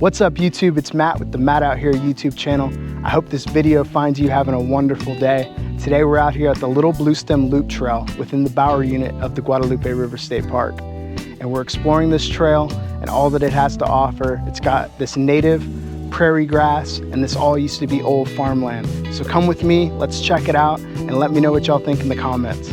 What's up YouTube? It's Matt with the Matt Out Here YouTube channel. I hope this video finds you having a wonderful day. Today we're out here at the Little Bluestem Loop Trail within the Bower unit of the Guadalupe River State Park. And we're exploring this trail and all that it has to offer. It's got this native prairie grass and this all used to be old farmland. So come with me, let's check it out and let me know what y'all think in the comments.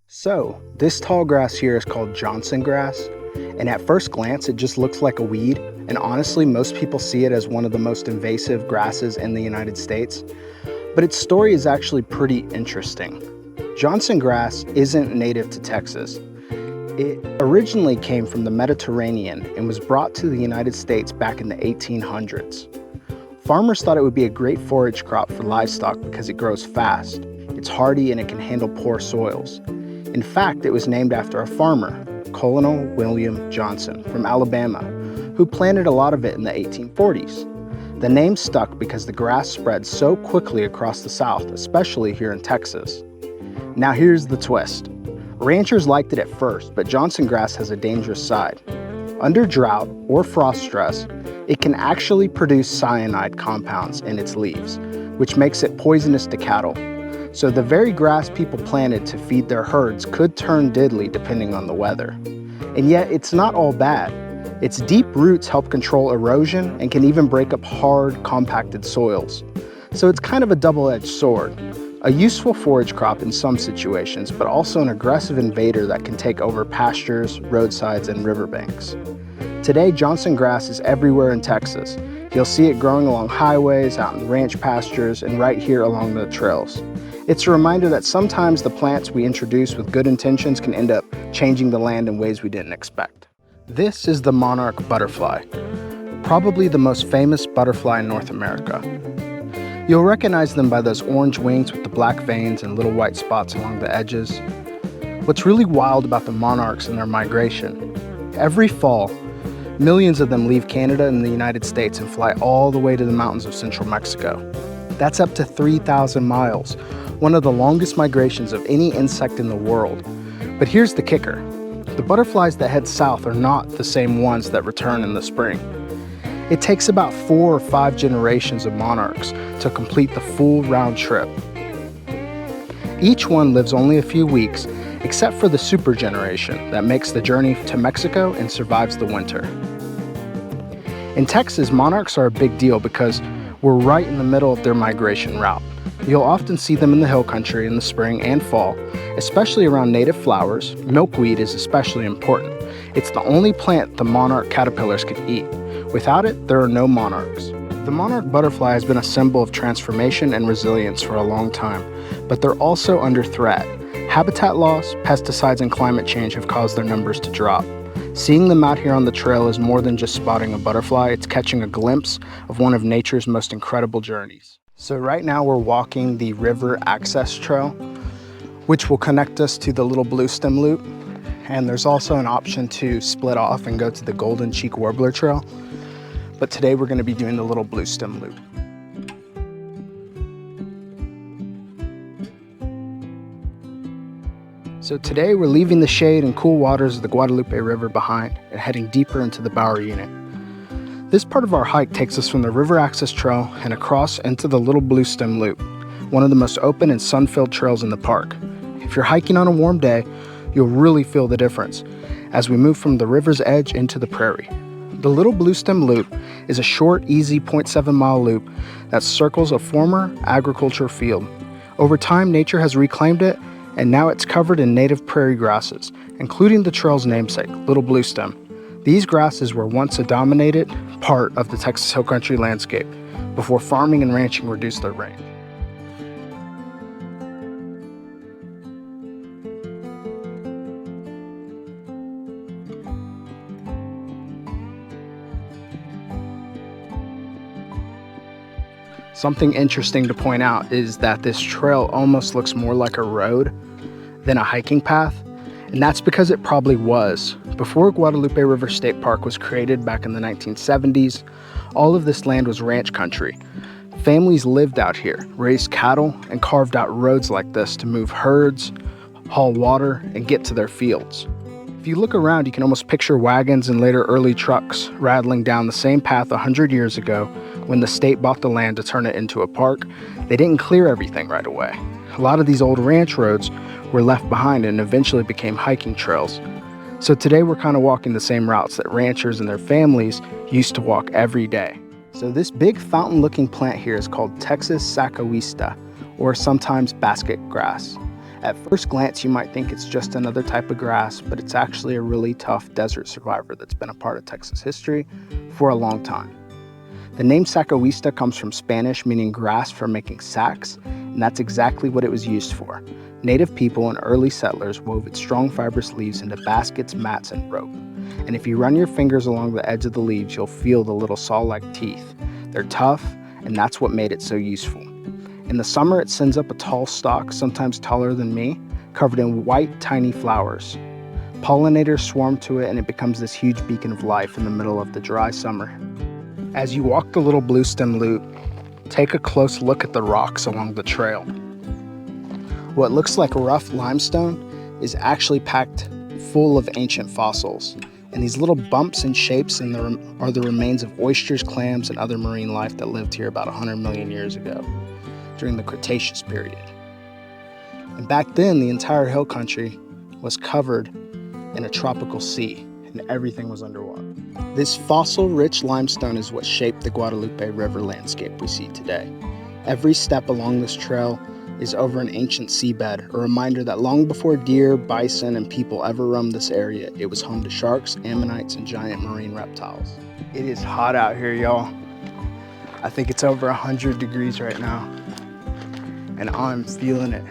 So this tall grass here is called Johnson grass, and at first glance it just looks like a weed, and honestly most people see it as one of the most invasive grasses in the United States, but its story is actually pretty interesting. Johnson grass isn't native to Texas. It originally came from the Mediterranean and was brought to the United States back in the 1800s. Farmers thought it would be a great forage crop for livestock because it grows fast, it's hardy, and it can handle poor soils. In fact, it was named after a farmer, Colonel William Johnson from Alabama, who planted a lot of it in the 1840s. The name stuck because the grass spread so quickly across the South, especially here in Texas. Now here's the twist. Ranchers liked it at first, but Johnson grass has a dangerous side. Under drought or frost stress, it can actually produce cyanide compounds in its leaves, which makes it poisonous to cattle. So the very grass people planted to feed their herds could turn deadly depending on the weather. And yet it's not all bad. Its deep roots help control erosion and can even break up hard, compacted soils. So it's kind of a double-edged sword. A useful forage crop in some situations, but also an aggressive invader that can take over pastures, roadsides, and riverbanks. Today, Johnson grass is everywhere in Texas. You'll see it growing along highways, out in ranch pastures, and right here along the trails. It's a reminder that sometimes the plants we introduce with good intentions can end up changing the land in ways we didn't expect. This is the monarch butterfly, probably the most famous butterfly in North America. You'll recognize them by those orange wings with the black veins and little white spots along the edges. What's really wild about the monarchs and their migration, every fall, millions of them leave Canada and the United States and fly all the way to the mountains of central Mexico. That's up to 3,000 miles, one of the longest migrations of any insect in the world. But here's the kicker. The butterflies that head south are not the same ones that return in the spring. It takes about 4 or 5 generations of monarchs to complete the full round trip. Each one lives only a few weeks, except for the super generation that makes the journey to Mexico and survives the winter. In Texas, monarchs are a big deal because we're right in the middle of their migration route. You'll often see them in the hill country in the spring and fall, especially around native flowers. Milkweed is especially important. It's the only plant the monarch caterpillars can eat. Without it, there are no monarchs. The monarch butterfly has been a symbol of transformation and resilience for a long time, but they're also under threat. Habitat loss, pesticides, and climate change have caused their numbers to drop. Seeing them out here on the trail is more than just spotting a butterfly, it's catching a glimpse of one of nature's most incredible journeys. So right now we're walking the river access trail, which will connect us to the Little Bluestem Loop. And there's also an option to split off and go to the Golden-cheeked Warbler Trail. But today we're going to be doing the Little Bluestem Loop. So today we're leaving the shade and cool waters of the Guadalupe River behind and heading deeper into the Bower unit. This part of our hike takes us from the river access trail and across into the Little Bluestem Loop, one of the most open and sun-filled trails in the park. If you're hiking on a warm day, you'll really feel the difference as we move from the river's edge into the prairie. The Little Bluestem Loop is a short, easy 0.7-mile loop that circles a former agriculture field. Over time, nature has reclaimed it, and now it's covered in native prairie grasses, including the trail's namesake, Little Bluestem. These grasses were once a dominated part of the Texas hill country landscape before farming and ranching reduced their range. Something interesting to point out is that this trail almost looks more like a road than a hiking path, and that's because it probably was. Before Guadalupe River State Park was created back in the 1970s, all of this land was ranch country. Families lived out here, raised cattle, and carved out roads like this to move herds, haul water, and get to their fields. If you look around, you can almost picture wagons and later early trucks rattling down the same path 100 years ago when the state bought the land to turn it into a park. They didn't clear everything right away. A lot of these old ranch roads were left behind and eventually became hiking trails. So today we're kind of walking the same routes that ranchers and their families used to walk every day. So this big fountain-looking plant here is called Texas sacahuista, or sometimes basket grass. At first glance, you might think it's just another type of grass, but it's actually a really tough desert survivor that's been a part of Texas history for a long time. The name sacahuista comes from Spanish meaning grass for making sacks, and that's exactly what it was used for. Native people and early settlers wove its strong fibrous leaves into baskets, mats, and rope. And if you run your fingers along the edge of the leaves, you'll feel the little saw-like teeth. They're tough, and that's what made it so useful. In the summer, it sends up a tall stalk, sometimes taller than me, covered in white, tiny flowers. Pollinators swarm to it, and it becomes this huge beacon of life in the middle of the dry summer. As you walk the Little Bluestem Loop, take a close look at the rocks along the trail. What looks like rough limestone is actually packed full of ancient fossils. And these little bumps and shapes are the remains of oysters, clams, and other marine life that lived here about 100 million years ago, during the Cretaceous period. And back then, the entire hill country was covered in a tropical sea, and everything was underwater. This fossil-rich limestone is what shaped the Guadalupe River landscape we see today. Every step along this trail is over an ancient seabed, a reminder that long before deer, bison, and people ever roamed this area, it was home to sharks, ammonites, and giant marine reptiles. It is hot out here, y'all. I think it's over 100 degrees right now, and I'm feeling it.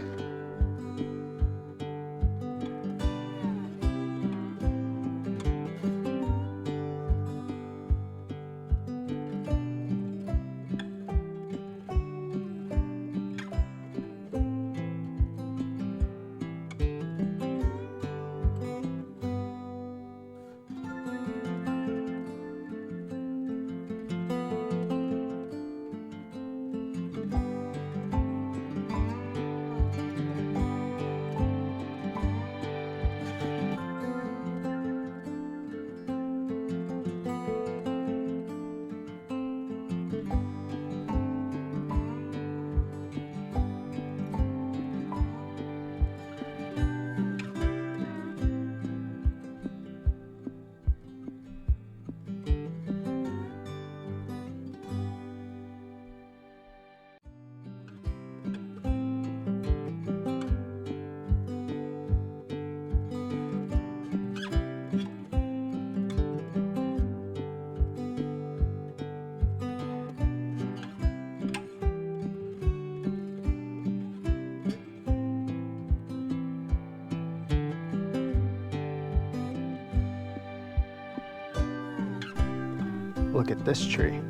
Look at this tree.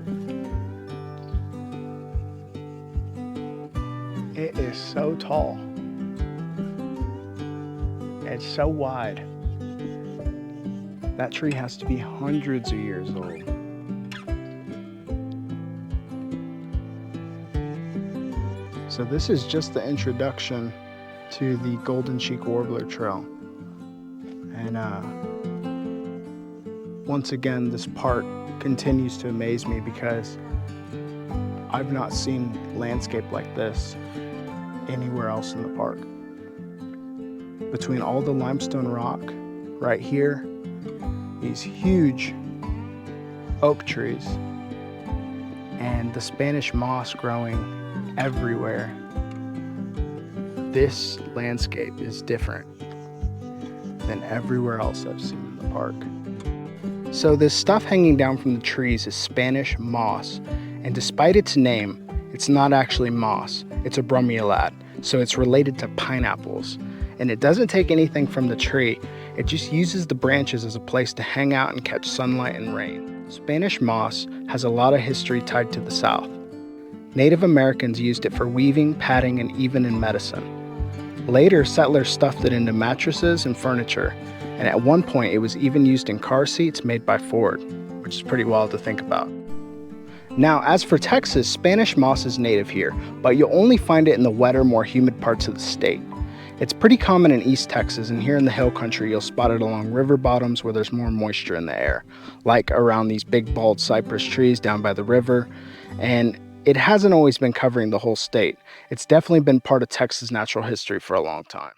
It is so tall. It's so wide. That tree has to be hundreds of years old. So this is just the introduction to the Golden-cheeked Warbler Trail. And once again, this park continues to amaze me because I've not seen landscape like this anywhere else in the park. Between all the limestone rock right here, these huge oak trees and the Spanish moss growing everywhere. This landscape is different than everywhere else I've seen in the park. So this stuff hanging down from the trees is Spanish moss, and despite its name, it's not actually moss, it's a bromeliad, so it's related to pineapples. And it doesn't take anything from the tree, it just uses the branches as a place to hang out and catch sunlight and rain. Spanish moss has a lot of history tied to the South. Native Americans used it for weaving, padding, and even in medicine. Later, settlers stuffed it into mattresses and furniture, and at one point it was even used in car seats made by Ford, which is pretty wild to think about. Now, as for Texas, Spanish moss is native here, but you'll only find it in the wetter, more humid parts of the state. It's pretty common in East Texas, and here in the hill country you'll spot it along river bottoms where there's more moisture in the air, like around these big bald cypress trees down by the river. And it hasn't always been covering the whole state. It's definitely been part of Texas' natural history for a long time.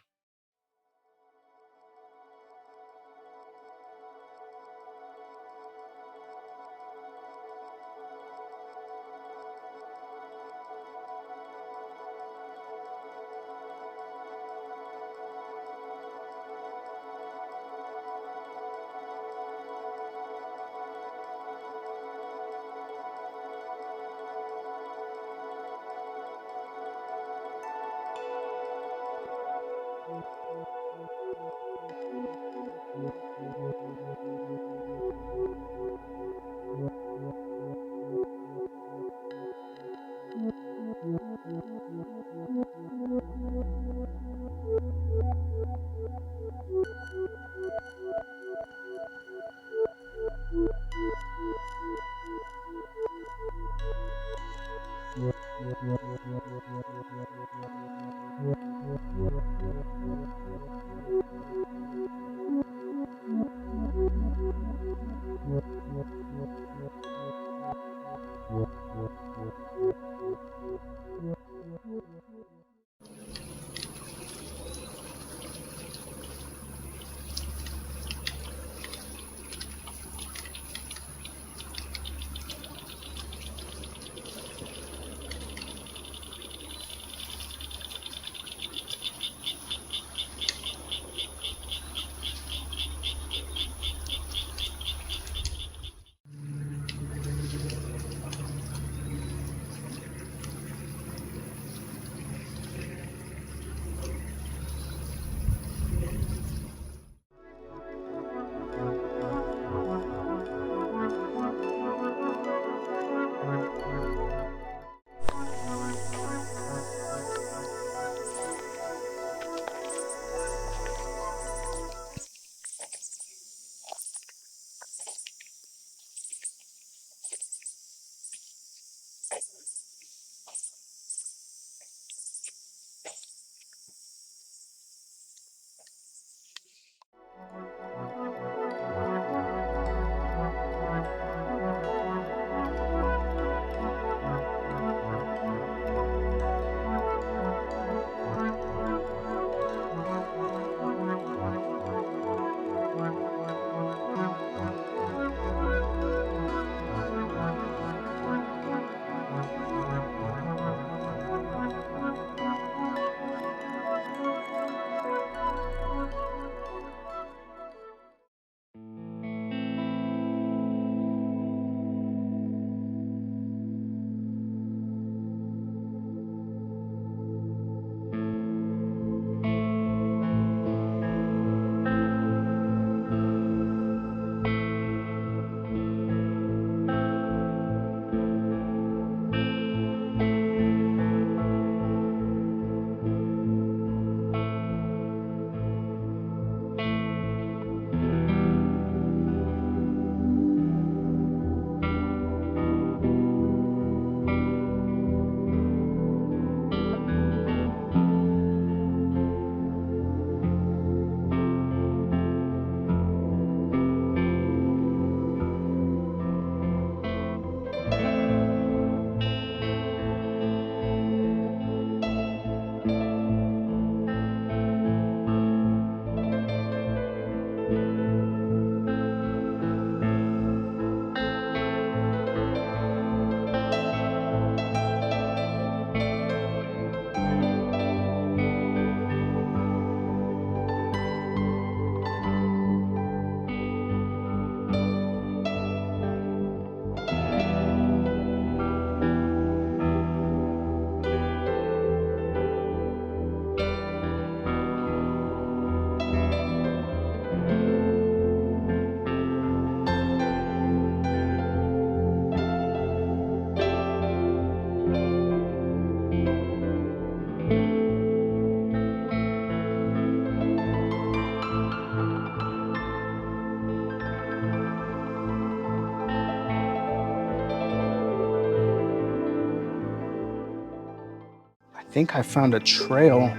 think I found a trail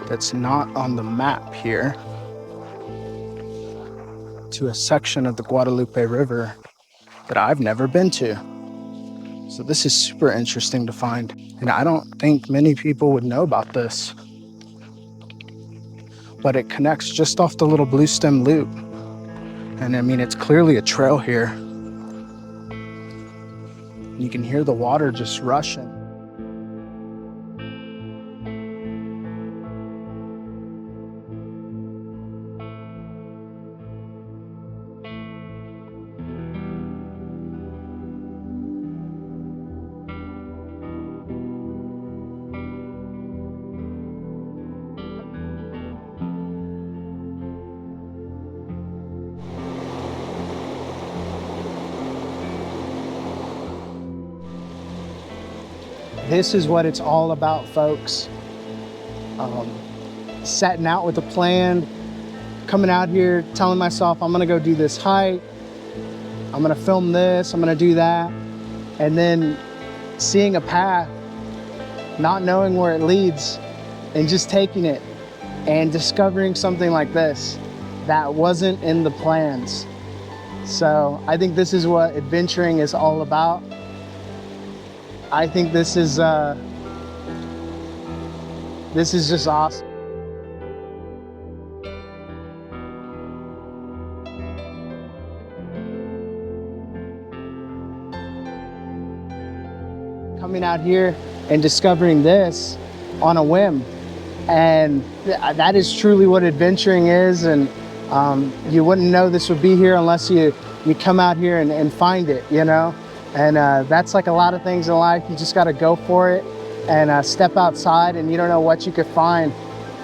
that's not on the map here to a section of the Guadalupe River that I've never been to. So this is super interesting to find. And I don't think many people would know about this. But it connects just off the Little Bluestem Loop. And I mean, it's clearly a trail here. You can hear the water just rushing. This is what it's all about, folks. Setting out with a plan, coming out here, telling myself I'm gonna go do this hike, I'm gonna film this, I'm gonna do that, and then seeing a path, not knowing where it leads, and just taking it and discovering something like this that wasn't in the plans. So I think this is what adventuring is all about. I think this is just awesome. Coming out here and discovering this on a whim, and that is truly what adventuring is. And you wouldn't know this would be here unless you come out here and find it, you know. And that's like a lot of things in life. You just got to go for it and step outside, and you don't know what you could find.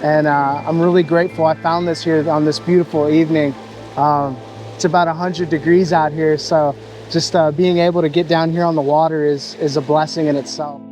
And I'm really grateful I found this here on this beautiful evening. It's about 100 degrees out here, so just being able to get down here on the water is a blessing in itself.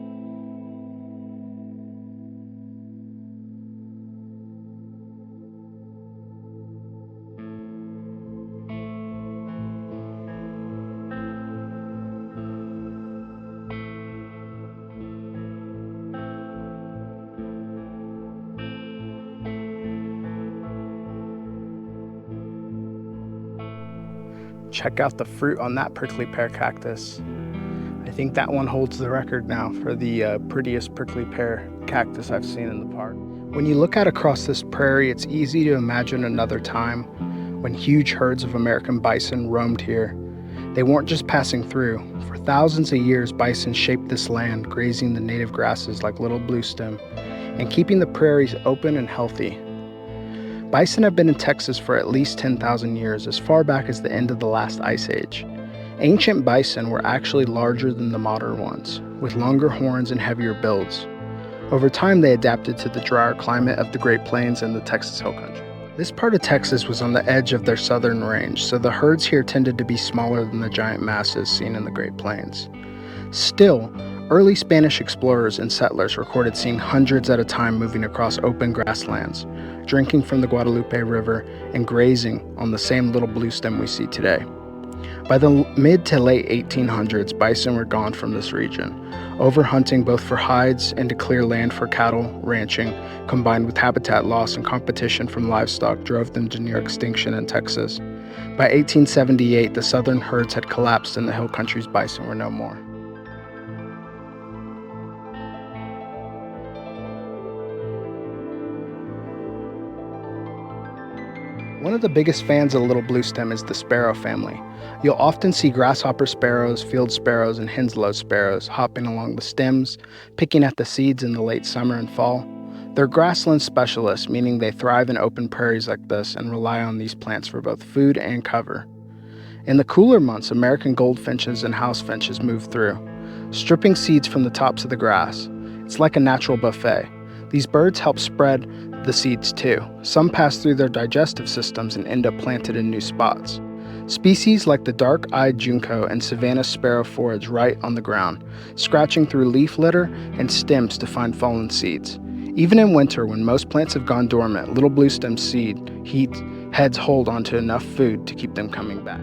Check out the fruit on that prickly pear cactus. I think that one holds the record now for the prettiest prickly pear cactus I've seen in the park. When you look out across this prairie, it's easy to imagine another time when huge herds of American bison roamed here. They weren't just passing through. For thousands of years, bison shaped this land, grazing the native grasses like Little Bluestem and keeping the prairies open and healthy. Bison have been in Texas for at least 10,000 years, as far back as the end of the last ice age. Ancient bison were actually larger than the modern ones, with longer horns and heavier builds. Over time, they adapted to the drier climate of the Great Plains and the Texas Hill Country. This part of Texas was on the edge of their southern range, so the herds here tended to be smaller than the giant masses seen in the Great Plains. Still, early Spanish explorers and settlers recorded seeing hundreds at a time moving across open grasslands, drinking from the Guadalupe River and grazing on the same Little Bluestem we see today. By the mid to late 1800s, bison were gone from this region. Overhunting both for hides and to clear land for cattle ranching, combined with habitat loss and competition from livestock, drove them to near extinction in Texas. By 1878, the southern herds had collapsed and the hill country's bison were no more. One of the biggest fans of Little Bluestem is the sparrow family. You'll often see grasshopper sparrows, field sparrows, and Henslow sparrows hopping along the stems, picking at the seeds in the late summer and fall. They're grassland specialists, meaning they thrive in open prairies like this and rely on these plants for both food and cover. In the cooler months, American goldfinches and house finches move through, stripping seeds from the tops of the grass. It's like a natural buffet. These birds help spread the seeds too. Some pass through their digestive systems and end up planted in new spots. Species like the dark-eyed junco and savanna sparrow forage right on the ground, scratching through leaf litter and stems to find fallen seeds. Even in winter, when most plants have gone dormant, Little Bluestem heads hold onto enough food to keep them coming back.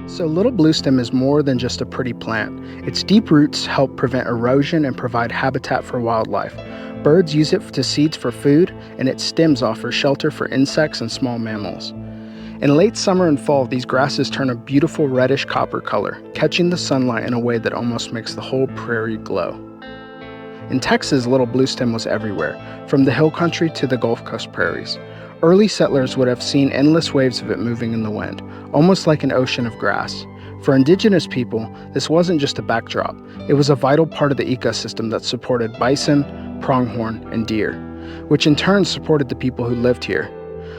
So Little Bluestem is more than just a pretty plant. Its deep roots help prevent erosion and provide habitat for wildlife. Birds use it to seeds for food, and its stems offer shelter for insects and small mammals. In late summer and fall, these grasses turn a beautiful reddish copper color, catching the sunlight in a way that almost makes the whole prairie glow. In Texas, Little Bluestem was everywhere, from the hill country to the Gulf Coast prairies. Early settlers would have seen endless waves of it moving in the wind, almost like an ocean of grass. For indigenous people, this wasn't just a backdrop. It was a vital part of the ecosystem that supported bison, pronghorn, and deer, which in turn supported the people who lived here.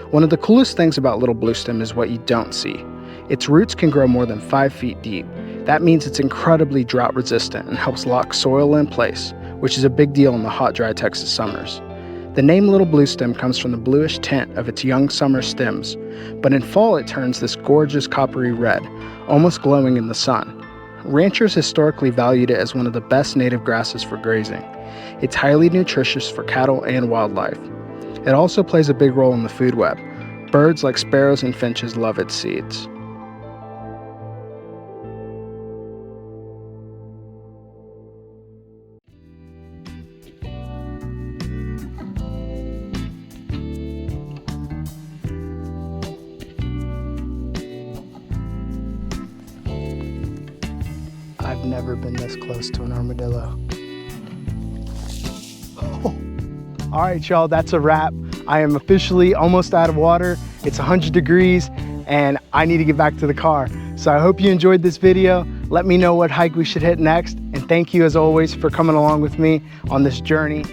One of the coolest things about Little Bluestem is what you don't see. Its roots can grow more than 5 feet deep. That means it's incredibly drought resistant and helps lock soil in place, which is a big deal in the hot, dry Texas summers. The name Little Bluestem comes from the bluish tint of its young summer stems, but in fall it turns this gorgeous coppery red, almost glowing in the sun. Ranchers historically valued it as one of the best native grasses for grazing. It's highly nutritious for cattle and wildlife. It also plays a big role in the food web. Birds like sparrows and finches love its seeds. I've never been this close to an armadillo. Oh. All right, y'all, that's a wrap. I am officially almost out of water. It's 100 degrees and I need to get back to the car. So I hope you enjoyed this video. Let me know what hike we should hit next. And thank you as always for coming along with me on this journey.